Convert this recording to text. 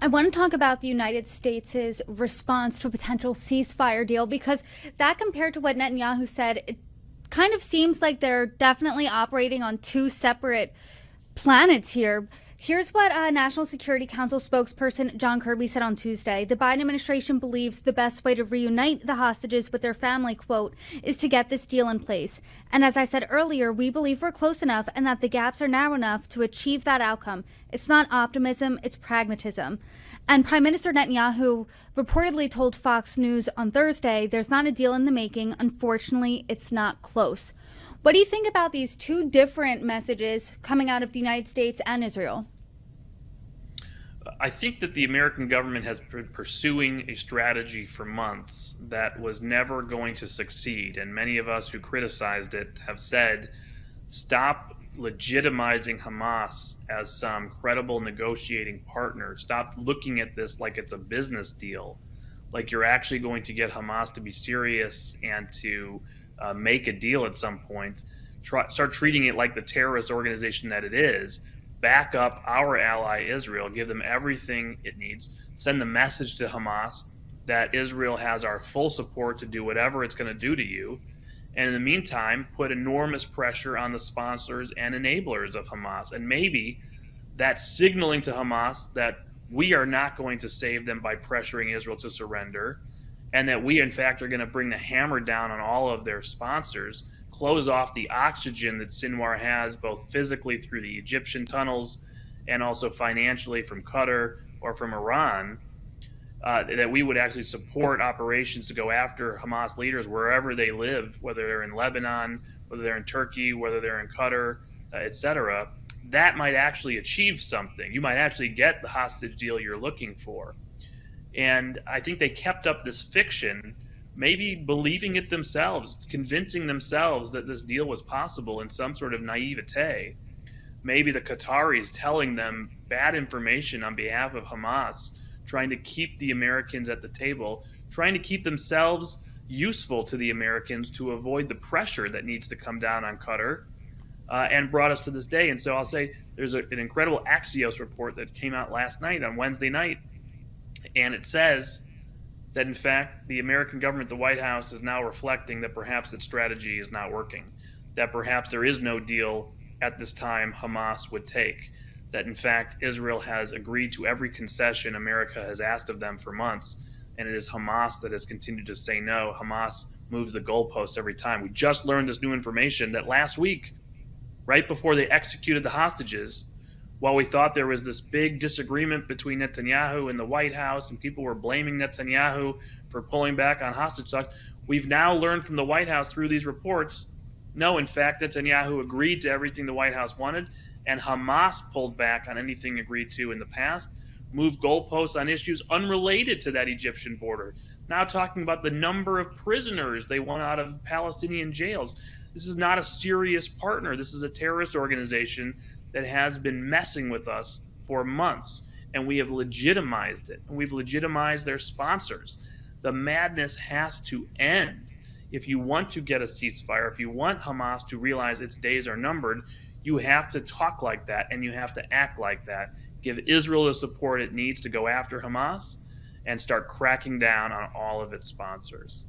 I want to talk about the United States' response to a potential ceasefire deal because that, compared to what Netanyahu said, it kind of seems like they're definitely operating on two separate planets here. Here's what National Security Council spokesperson John Kirby said on Tuesday. The Biden administration believes the best way to reunite the hostages with their family, quote, is to get this deal in place. And as I said earlier, we believe we're close enough and that the gaps are narrow enough to achieve that outcome. It's not optimism, it's pragmatism. And Prime Minister Netanyahu reportedly told Fox News on Thursday, there's not a deal in the making. Unfortunately, it's not close. What do you think about these two different messages coming out of the United States and Israel? I think that the American government has been pursuing a strategy for months that was never going to succeed. And many of us who criticized it have said, stop legitimizing Hamas as some credible negotiating partner. Stop looking at this like it's a business deal, like you're actually going to get Hamas to be serious and to make a deal at some point. Start treating it like the terrorist organization that it is. Back up our ally Israel, give them everything it needs, send the message to Hamas that Israel has our full support to do whatever it's going to do to you. And in the meantime, put enormous pressure on the sponsors and enablers of Hamas. And maybe that's signaling to Hamas that we are not going to save them by pressuring Israel to surrender, and that we, in fact, are going to bring the hammer down on all of their sponsors, close off the oxygen that Sinwar has, both physically through the Egyptian tunnels and also financially from Qatar or from Iran, that we would actually support operations to go after Hamas leaders wherever they live, whether they're in Lebanon, whether they're in Turkey, whether they're in Qatar, etc. That might actually achieve something. You might actually get the hostage deal you're looking for. And I think they kept up this fiction, maybe believing it themselves, convincing themselves that this deal was possible in some sort of naivete. Maybe the Qataris telling them bad information on behalf of Hamas, trying to keep the Americans at the table, trying to keep themselves useful to the Americans to avoid the pressure that needs to come down on Qatar, and brought us to this day. And so I'll say there's an incredible Axios report that came out last night, on Wednesday night, and it says that, in fact, the American government, the White House, is now reflecting that perhaps its strategy is not working, that perhaps there is no deal at this time Hamas would take, that, in fact, Israel has agreed to every concession America has asked of them for months, and it is Hamas that has continued to say no. Hamas moves the goalposts every time. We just learned this new information that last week, right before they executed the hostages, while we thought there was this big disagreement between Netanyahu and the White House and people were blaming Netanyahu for pulling back on hostage talks, we've now learned from the White House through these reports, no, in fact, Netanyahu agreed to everything the White House wanted, and Hamas pulled back on anything agreed to in the past, moved goalposts on issues unrelated to that Egyptian border, now talking about the number of prisoners they want out of Palestinian jails. This is not a serious partner. This is a terrorist organization that has been messing with us for months, and we have legitimized it, and we've legitimized their sponsors. The madness has to end. If you want to get a ceasefire, if you want Hamas to realize its days are numbered, you have to talk like that, and you have to act like that. Give Israel the support it needs to go after Hamas and start cracking down on all of its sponsors.